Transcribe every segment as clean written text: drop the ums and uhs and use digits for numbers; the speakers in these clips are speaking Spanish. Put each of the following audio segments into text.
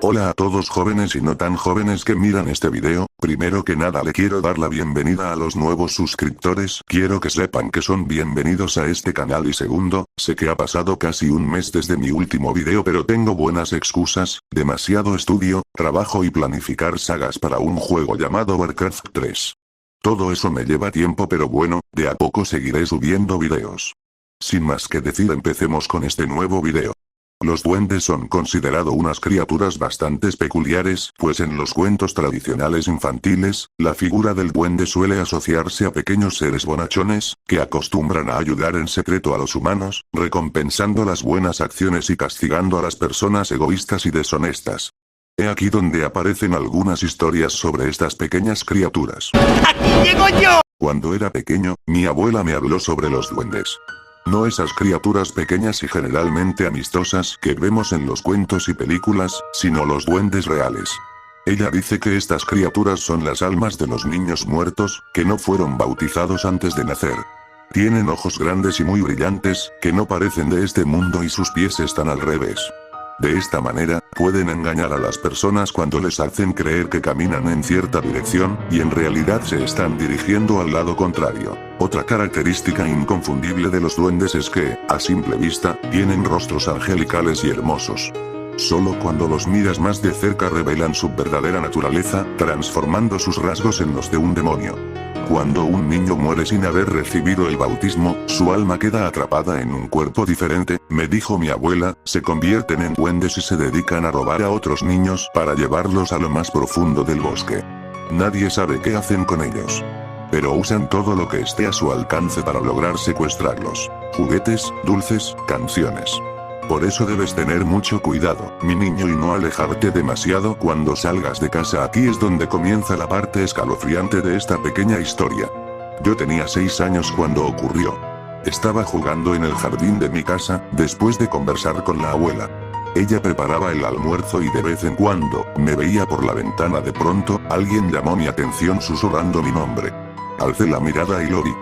Hola a todos jóvenes y no tan jóvenes que miran este video, primero que nada le quiero dar la bienvenida a los nuevos suscriptores, quiero que sepan que son bienvenidos a este canal y segundo, sé que ha pasado casi un mes desde mi último video pero tengo buenas excusas, demasiado estudio, trabajo y planificar sagas para un juego llamado Warcraft 3. Todo eso me lleva tiempo pero bueno, de a poco seguiré subiendo videos. Sin más que decir empecemos con este nuevo video. Los duendes son considerados unas criaturas bastante peculiares, pues en los cuentos tradicionales infantiles, la figura del duende suele asociarse a pequeños seres bonachones, que acostumbran a ayudar en secreto a los humanos, recompensando las buenas acciones y castigando a las personas egoístas y deshonestas. He aquí donde aparecen algunas historias sobre estas pequeñas criaturas. ¡Aquí llego yo! Cuando era pequeño, mi abuela me habló sobre los duendes. No esas criaturas pequeñas y generalmente amistosas que vemos en los cuentos y películas, sino los duendes reales. Ella dice que estas criaturas son las almas de los niños muertos, que no fueron bautizados antes de nacer. Tienen ojos grandes y muy brillantes, que no parecen de este mundo y sus pies están al revés. De esta manera, pueden engañar a las personas cuando les hacen creer que caminan en cierta dirección, y en realidad se están dirigiendo al lado contrario. Otra característica inconfundible de los duendes es que, a simple vista, tienen rostros angelicales y hermosos. Solo cuando los miras más de cerca revelan su verdadera naturaleza, transformando sus rasgos en los de un demonio. Cuando un niño muere sin haber recibido el bautismo, su alma queda atrapada en un cuerpo diferente, me dijo mi abuela, se convierten en duendes y se dedican a robar a otros niños para llevarlos a lo más profundo del bosque. Nadie sabe qué hacen con ellos. Pero usan todo lo que esté a su alcance para lograr secuestrarlos. Juguetes, dulces, canciones. Por eso debes tener mucho cuidado, mi niño, y no alejarte demasiado cuando salgas de casa. Aquí es donde comienza la parte escalofriante de esta pequeña historia. Yo tenía 6 años cuando ocurrió. Estaba jugando en el jardín de mi casa, después de conversar con la abuela. Ella preparaba el almuerzo y de vez en cuando, me veía por la ventana. De pronto, alguien llamó mi atención susurrando mi nombre. Alcé la mirada y lo vi.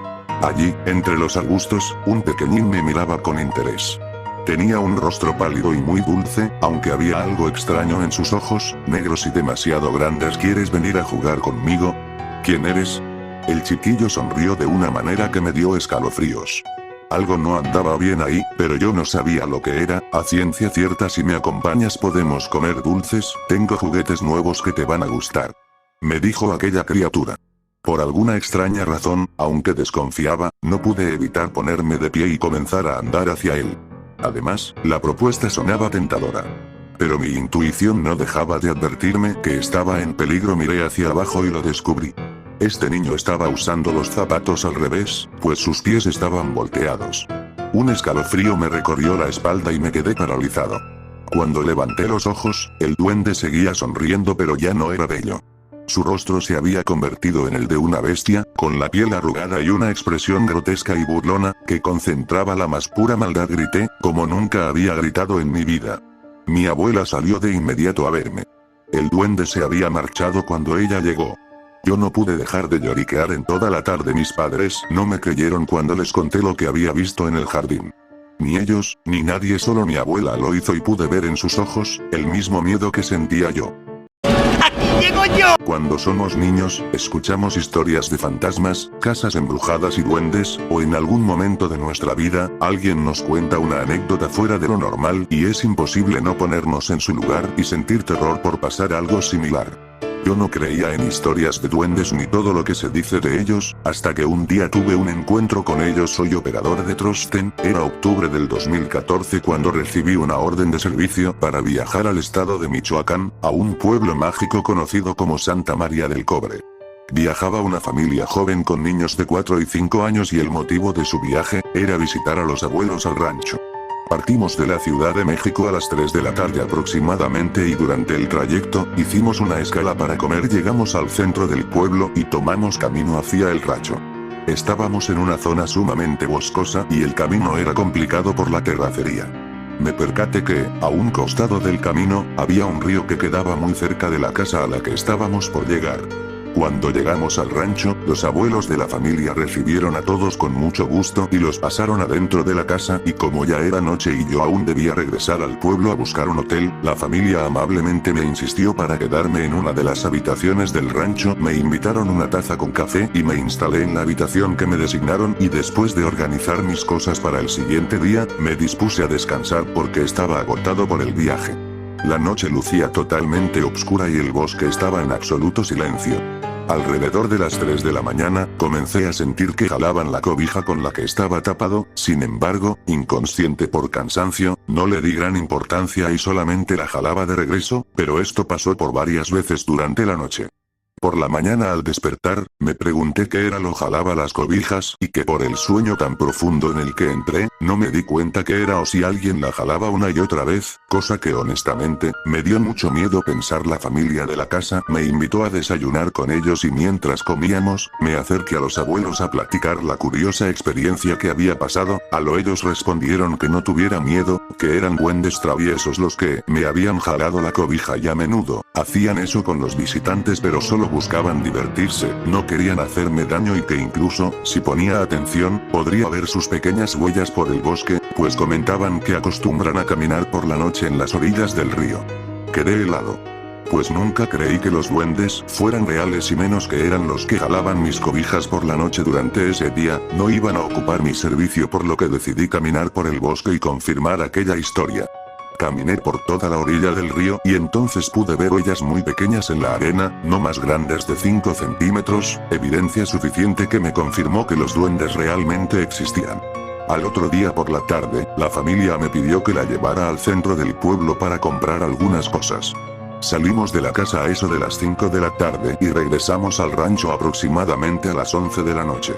Allí, entre los arbustos, un pequeñín me miraba con interés. Tenía un rostro pálido y muy dulce, aunque había algo extraño en sus ojos, negros y demasiado grandes. ¿Quieres venir a jugar conmigo? ¿Quién eres? El chiquillo sonrió de una manera que me dio escalofríos. Algo no andaba bien ahí, pero yo no sabía lo que era. A ciencia cierta, si me acompañas podemos comer dulces, tengo juguetes nuevos que te van a gustar. Me dijo aquella criatura. Por alguna extraña razón, aunque desconfiaba, no pude evitar ponerme de pie y comenzar a andar hacia él. Además, la propuesta sonaba tentadora. Pero mi intuición no dejaba de advertirme que estaba en peligro. Miré hacia abajo y lo descubrí. Este niño estaba usando los zapatos al revés, pues sus pies estaban volteados. Un escalofrío me recorrió la espalda y me quedé paralizado. Cuando levanté los ojos, el duende seguía sonriendo pero ya no era bello. Su rostro se había convertido en el de una bestia, con la piel arrugada y una expresión grotesca y burlona, que concentraba la más pura maldad. Grité, como nunca había gritado en mi vida. Mi abuela salió de inmediato a verme. El duende se había marchado cuando ella llegó. Yo no pude dejar de lloriquear en toda la tarde. Mis padres no me creyeron cuando les conté lo que había visto en el jardín. Ni ellos, ni nadie, solo mi abuela lo hizo y pude ver en sus ojos el mismo miedo que sentía yo. ¡Aquí llego yo! Cuando somos niños, escuchamos historias de fantasmas, casas embrujadas y duendes, o en algún momento de nuestra vida, alguien nos cuenta una anécdota fuera de lo normal y es imposible no ponernos en su lugar y sentir terror por pasar algo similar. Yo no creía en historias de duendes ni todo lo que se dice de ellos, hasta que un día tuve un encuentro con ellos. Soy operador de Trosten, era octubre del 2014 cuando recibí una orden de servicio para viajar al estado de Michoacán, a un pueblo mágico conocido como Santa María del Cobre. Viajaba una familia joven con niños de 4 y 5 años y el motivo de su viaje era visitar a los abuelos al rancho. Partimos de la Ciudad de México a las 3 de la tarde aproximadamente y durante el trayecto, hicimos una escala para comer. Llegamos al centro del pueblo y tomamos camino hacia el rancho. Estábamos en una zona sumamente boscosa y el camino era complicado por la terracería. Me percaté que, a un costado del camino, había un río que quedaba muy cerca de la casa a la que estábamos por llegar. Cuando llegamos al rancho, los abuelos de la familia recibieron a todos con mucho gusto y los pasaron adentro de la casa, y como ya era noche y yo aún debía regresar al pueblo a buscar un hotel, la familia amablemente me insistió para quedarme en una de las habitaciones del rancho, me invitaron una taza con café y me instalé en la habitación que me designaron, y después de organizar mis cosas para el siguiente día, me dispuse a descansar porque estaba agotado por el viaje. La noche lucía totalmente oscura y el bosque estaba en absoluto silencio. Alrededor de las 3 de la mañana, comencé a sentir que jalaban la cobija con la que estaba tapado, sin embargo, inconsciente por cansancio, no le di gran importancia y solamente la jalaba de regreso, pero esto pasó por varias veces durante la noche. Por la mañana al despertar, me pregunté qué era lo jalaba las cobijas, y que por el sueño tan profundo en el que entré, no me di cuenta qué era o si alguien la jalaba una y otra vez, cosa que honestamente, me dio mucho miedo pensar. La familia de la casa me invitó a desayunar con ellos y mientras comíamos, me acerqué a los abuelos a platicar la curiosa experiencia que había pasado, a lo ellos respondieron que no tuviera miedo, que eran duendes traviesos los que me habían jalado la cobija y a menudo, hacían eso con los visitantes pero solo buscaban divertirse, no querían hacerme daño y que incluso, si ponía atención, podría ver sus pequeñas huellas por el bosque, pues comentaban que acostumbran a caminar por la noche en las orillas del río. Quedé helado. Pues nunca creí que los duendes fueran reales y menos que eran los que jalaban mis cobijas por la noche. Durante ese día, no iban a ocupar mi servicio por lo que decidí caminar por el bosque y confirmar aquella historia. Caminé por toda la orilla del río y entonces pude ver huellas muy pequeñas en la arena, no más grandes de 5 centímetros, evidencia suficiente que me confirmó que los duendes realmente existían. Al otro día por la tarde, la familia me pidió que la llevara al centro del pueblo para comprar algunas cosas. Salimos de la casa a eso de las 5 de la tarde y regresamos al rancho aproximadamente a las 11 de la noche.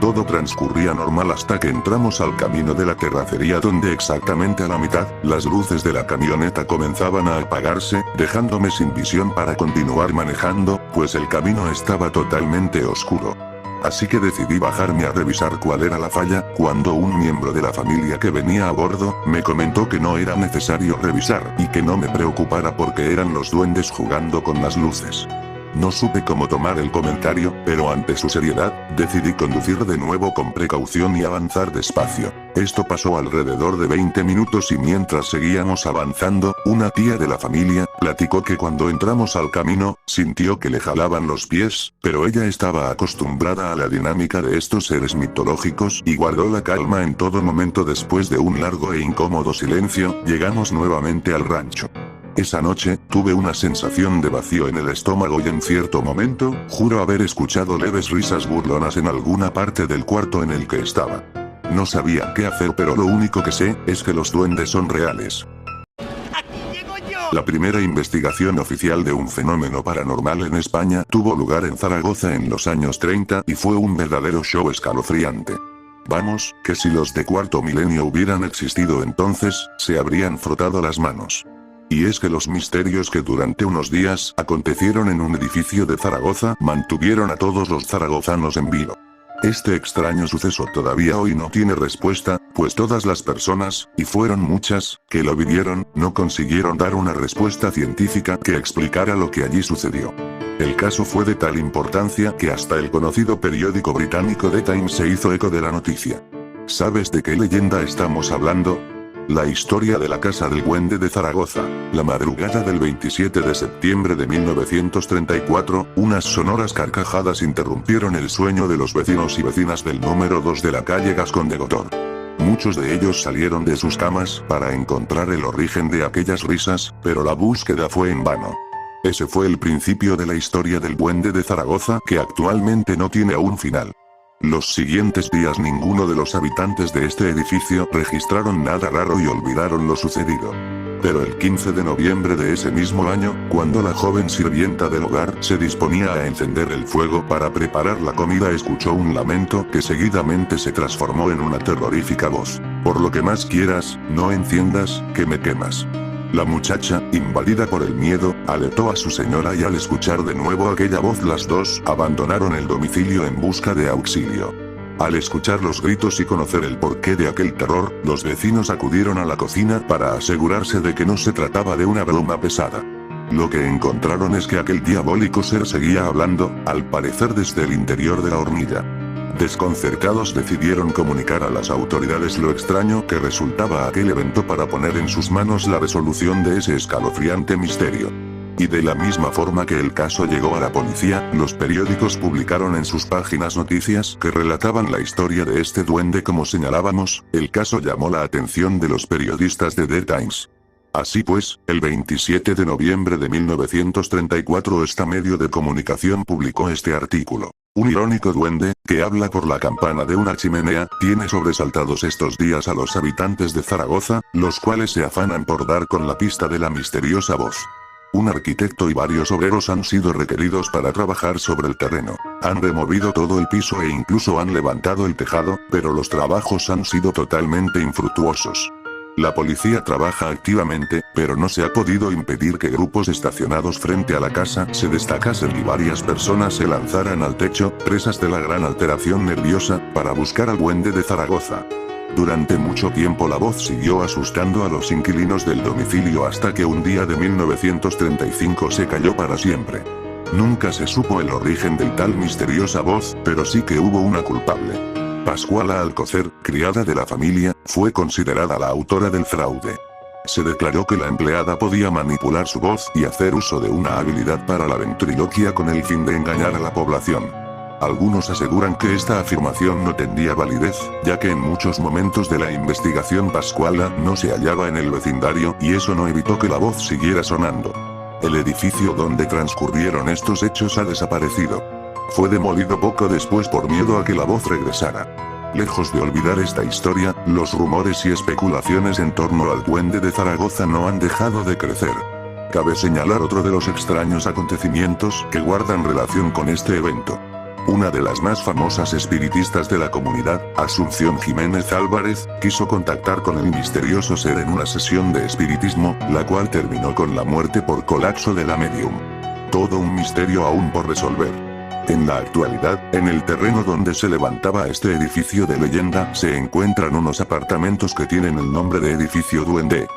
Todo transcurría normal hasta que entramos al camino de la terracería donde exactamente a la mitad, las luces de la camioneta comenzaban a apagarse, dejándome sin visión para continuar manejando, pues el camino estaba totalmente oscuro. Así que decidí bajarme a revisar cuál era la falla, cuando un miembro de la familia que venía a bordo, me comentó que no era necesario revisar, y que no me preocupara porque eran los duendes jugando con las luces. No supe cómo tomar el comentario, pero ante su seriedad, decidí conducir de nuevo con precaución y avanzar despacio. Esto pasó alrededor de 20 minutos y mientras seguíamos avanzando, una tía de la familia, platicó que cuando entramos al camino, sintió que le jalaban los pies, pero ella estaba acostumbrada a la dinámica de estos seres mitológicos y guardó la calma en todo momento. Después de un largo e incómodo silencio, llegamos nuevamente al rancho. Esa noche, tuve una sensación de vacío en el estómago y en cierto momento, juro haber escuchado leves risas burlonas en alguna parte del cuarto en el que estaba. No sabía qué hacer, pero lo único que sé, es que los duendes son reales. ¡Aquí llego yo! La primera investigación oficial de un fenómeno paranormal en España tuvo lugar en Zaragoza en los años 30 y fue un verdadero show escalofriante. Vamos, que si los de cuarto milenio hubieran existido entonces, se habrían frotado las manos. Y es que los misterios que durante unos días acontecieron en un edificio de Zaragoza mantuvieron a todos los zaragozanos en vilo. Este extraño suceso todavía hoy no tiene respuesta, pues todas las personas, y fueron muchas, que lo vivieron, no consiguieron dar una respuesta científica que explicara lo que allí sucedió. El caso fue de tal importancia que hasta el conocido periódico británico The Times se hizo eco de la noticia. ¿Sabes de qué leyenda estamos hablando? La historia de la Casa del Duende de Zaragoza. La madrugada del 27 de septiembre de 1934, unas sonoras carcajadas interrumpieron el sueño de los vecinos y vecinas del número 2 de la calle Gascón de Gotor. Muchos de ellos salieron de sus camas para encontrar el origen de aquellas risas, pero la búsqueda fue en vano. Ese fue el principio de la historia del Duende de Zaragoza, que actualmente no tiene aún final. Los siguientes días ninguno de los habitantes de este edificio registraron nada raro y olvidaron lo sucedido. Pero el 15 de noviembre de ese mismo año, cuando la joven sirvienta del hogar se disponía a encender el fuego para preparar la comida, escuchó un lamento que seguidamente se transformó en una terrorífica voz. «Por lo que más quieras, no enciendas, que me quemas». La muchacha, invadida por el miedo, alertó a su señora y al escuchar de nuevo aquella voz las dos abandonaron el domicilio en busca de auxilio. Al escuchar los gritos y conocer el porqué de aquel terror, los vecinos acudieron a la cocina para asegurarse de que no se trataba de una broma pesada. Lo que encontraron es que aquel diabólico ser seguía hablando, al parecer desde el interior de la hornilla. Desconcertados decidieron comunicar a las autoridades lo extraño que resultaba aquel evento para poner en sus manos la resolución de ese escalofriante misterio. Y de la misma forma que el caso llegó a la policía, los periódicos publicaron en sus páginas noticias que relataban la historia de este duende. Como señalábamos, el caso llamó la atención de los periodistas de The Times. Así pues, el 27 de noviembre de 1934 este medio de comunicación publicó este artículo. Un irónico duende, que habla por la campana de una chimenea, tiene sobresaltados estos días a los habitantes de Zaragoza, los cuales se afanan por dar con la pista de la misteriosa voz. Un arquitecto y varios obreros han sido requeridos para trabajar sobre el terreno. Han removido todo el piso e incluso han levantado el tejado, pero los trabajos han sido totalmente infructuosos. La policía trabaja activamente, pero no se ha podido impedir que grupos estacionados frente a la casa se destacasen y varias personas se lanzaran al techo, presas de la gran alteración nerviosa, para buscar al duende de Zaragoza. Durante mucho tiempo la voz siguió asustando a los inquilinos del domicilio hasta que un día de 1935 se cayó para siempre. Nunca se supo el origen del tal misteriosa voz, pero sí que hubo una culpable. Pascuala Alcocer, criada de la familia, fue considerada la autora del fraude. Se declaró que la empleada podía manipular su voz y hacer uso de una habilidad para la ventriloquia con el fin de engañar a la población. Algunos aseguran que esta afirmación no tendría validez, ya que en muchos momentos de la investigación Pascuala no se hallaba en el vecindario y eso no evitó que la voz siguiera sonando. El edificio donde transcurrieron estos hechos ha desaparecido. Fue demolido poco después por miedo a que la voz regresara. Lejos de olvidar esta historia, los rumores y especulaciones en torno al duende de Zaragoza no han dejado de crecer. Cabe señalar otro de los extraños acontecimientos que guardan relación con este evento. Una de las más famosas espiritistas de la comunidad, Asunción Jiménez Álvarez, quiso contactar con el misterioso ser en una sesión de espiritismo, la cual terminó con la muerte por colapso de la medium. Todo un misterio aún por resolver. En la actualidad, en el terreno donde se levantaba este edificio de leyenda, se encuentran unos apartamentos que tienen el nombre de Edificio Duende.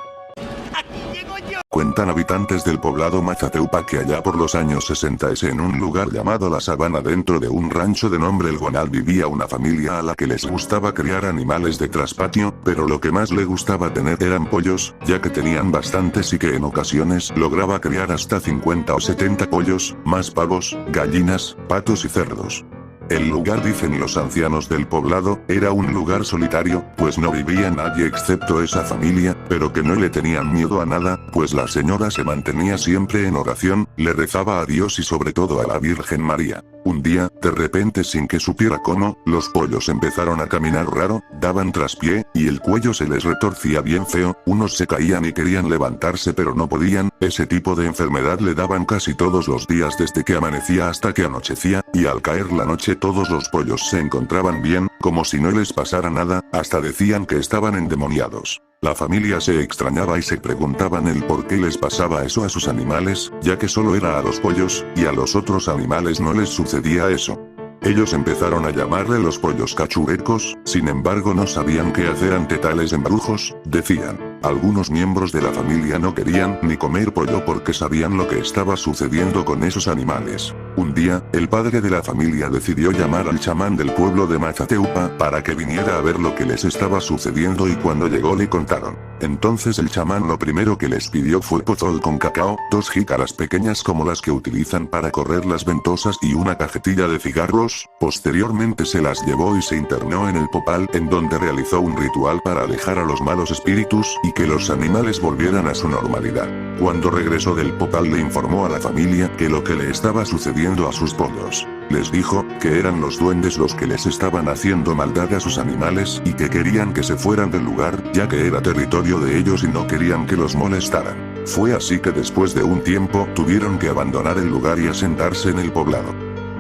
Cuentan habitantes del poblado Mazateupa que allá por los años 60 en un lugar llamado La Sabana, dentro de un rancho de nombre El Gonal, vivía una familia a la que les gustaba criar animales de traspatio, pero lo que más le gustaba tener eran pollos, ya que tenían bastantes y que en ocasiones lograba criar hasta 50 o 70 pollos, más pavos, gallinas, patos y cerdos. El lugar, dicen los ancianos del poblado, era un lugar solitario, pues no vivía nadie excepto esa familia, pero que no le tenían miedo a nada, pues la señora se mantenía siempre en oración, le rezaba a Dios y sobre todo a la Virgen María. Un día, de repente, sin que supiera cómo, los pollos empezaron a caminar raro, daban traspié, y el cuello se les retorcía bien feo, unos se caían y querían levantarse pero no podían. Ese tipo de enfermedad le daban casi todos los días desde que amanecía hasta que anochecía, y al caer la noche todos los pollos se encontraban bien, como si no les pasara nada, hasta decían que estaban endemoniados. La familia se extrañaba y se preguntaban el por qué les pasaba eso a sus animales, ya que solo era a los pollos, y a los otros animales no les sucedía eso. Ellos empezaron a llamarle los pollos cachurecos, sin embargo no sabían qué hacer ante tales embrujos, decían. Algunos miembros de la familia no querían ni comer pollo porque sabían lo que estaba sucediendo con esos animales. Un día, el padre de la familia decidió llamar al chamán del pueblo de Mazateupa para que viniera a ver lo que les estaba sucediendo, y cuando llegó le contaron. Entonces el chamán lo primero que les pidió fue pozol con cacao, 2 jícaras pequeñas como las que utilizan para correr las ventosas y una cajetilla de cigarros. Posteriormente se las llevó y se internó en el popal, en donde realizó un ritual para alejar a los malos espíritus y que los animales volvieran a su normalidad. Cuando regresó del popal le informó a la familia que lo que le estaba sucediendo a sus pollos. Les dijo que eran los duendes los que les estaban haciendo maldad a sus animales y que querían que se fueran del lugar, ya que era territorio de ellos y no querían que los molestaran. Fue así que después de un tiempo tuvieron que abandonar el lugar y asentarse en el poblado.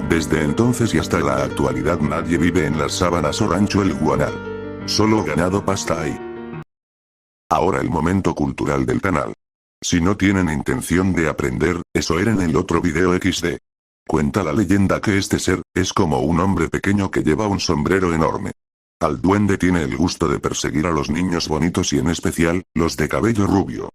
Desde entonces y hasta la actualidad nadie vive en las sabanas o rancho El Guanal. Solo ganado pasta hay. Ahora el momento cultural del canal. Si no tienen intención de aprender, eso era en el otro video XD. Cuenta la leyenda que este ser es como un hombre pequeño que lleva un sombrero enorme. Al duende tiene el gusto de perseguir a los niños bonitos y en especial, los de cabello rubio.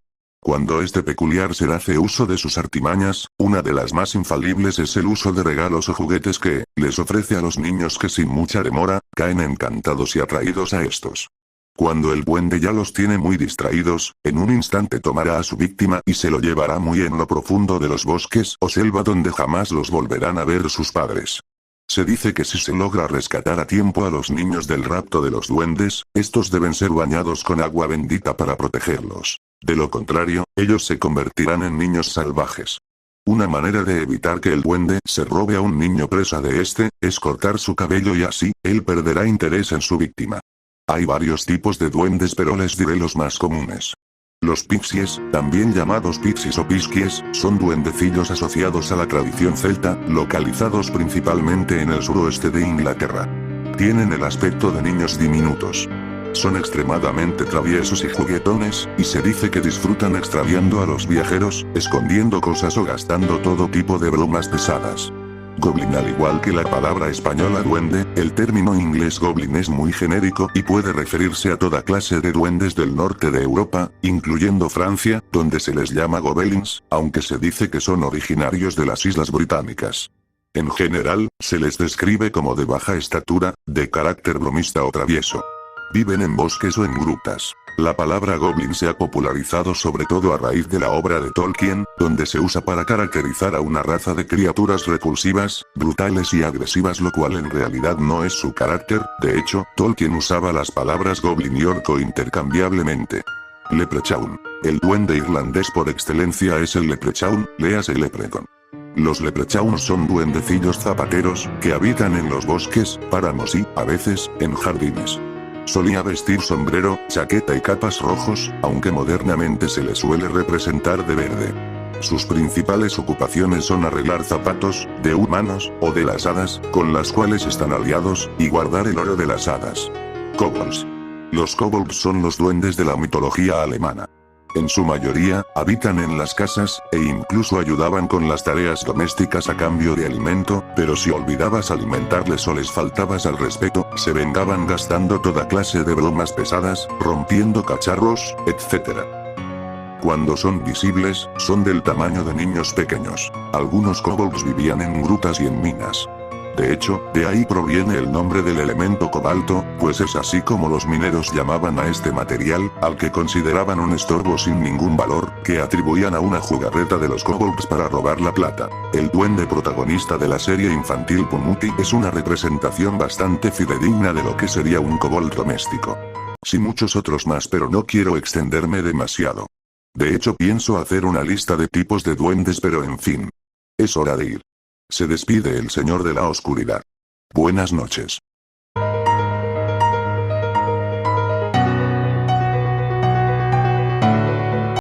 Cuando este peculiar ser hace uso de sus artimañas, una de las más infalibles es el uso de regalos o juguetes que les ofrece a los niños que sin mucha demora, caen encantados y atraídos a estos. Cuando el duende ya los tiene muy distraídos, en un instante tomará a su víctima y se lo llevará muy en lo profundo de los bosques o selva donde jamás los volverán a ver sus padres. Se dice que si se logra rescatar a tiempo a los niños del rapto de los duendes, estos deben ser bañados con agua bendita para protegerlos. De lo contrario, ellos se convertirán en niños salvajes. Una manera de evitar que el duende se robe a un niño presa de este, es cortar su cabello y así, él perderá interés en su víctima. Hay varios tipos de duendes pero les diré los más comunes. Los pixies, también llamados pixies o pisquies, son duendecillos asociados a la tradición celta, localizados principalmente en el suroeste de Inglaterra. Tienen el aspecto de niños diminutos. Son extremadamente traviesos y juguetones, y se dice que disfrutan extraviando a los viajeros, escondiendo cosas o gastando todo tipo de bromas pesadas. Goblin. Al igual que la palabra española duende, el término inglés goblin es muy genérico y puede referirse a toda clase de duendes del norte de Europa, incluyendo Francia, donde se les llama gobelins, aunque se dice que son originarios de las Islas Británicas. En general, se les describe como de baja estatura, de carácter bromista o travieso. Viven en bosques o en grutas. La palabra goblin se ha popularizado sobre todo a raíz de la obra de Tolkien, donde se usa para caracterizar a una raza de criaturas repulsivas, brutales y agresivas, lo cual en realidad no es su carácter. De hecho, Tolkien usaba las palabras goblin y orco intercambiablemente. Leprechaun. El duende irlandés por excelencia es el leprechaun, léase leprechaun. Los leprechauns son duendecillos zapateros, que habitan en los bosques, páramos y, a veces, en jardines. Solía vestir sombrero, chaqueta y capas rojos, aunque modernamente se le suele representar de verde. Sus principales ocupaciones son arreglar zapatos, de humanos, o de las hadas, con las cuales están aliados, y guardar el oro de las hadas. Kobolds. Los kobolds son los duendes de la mitología alemana. En su mayoría, habitan en las casas, e incluso ayudaban con las tareas domésticas a cambio de alimento, pero si olvidabas alimentarles o les faltabas al respeto, se vengaban gastando toda clase de bromas pesadas, rompiendo cacharros, etc. Cuando son visibles, son del tamaño de niños pequeños. Algunos kobolds vivían en grutas y en minas. De hecho, de ahí proviene el nombre del elemento cobalto, pues es así como los mineros llamaban a este material, al que consideraban un estorbo sin ningún valor, que atribuían a una jugarreta de los kobolds para robar la plata. El duende protagonista de la serie infantil Pumuckl es una representación bastante fidedigna de lo que sería un kobold doméstico. Sí, muchos otros más, pero no quiero extenderme demasiado. De hecho, pienso hacer una lista de tipos de duendes, pero en fin. Es hora de ir. Se despide el señor de la oscuridad. Buenas noches.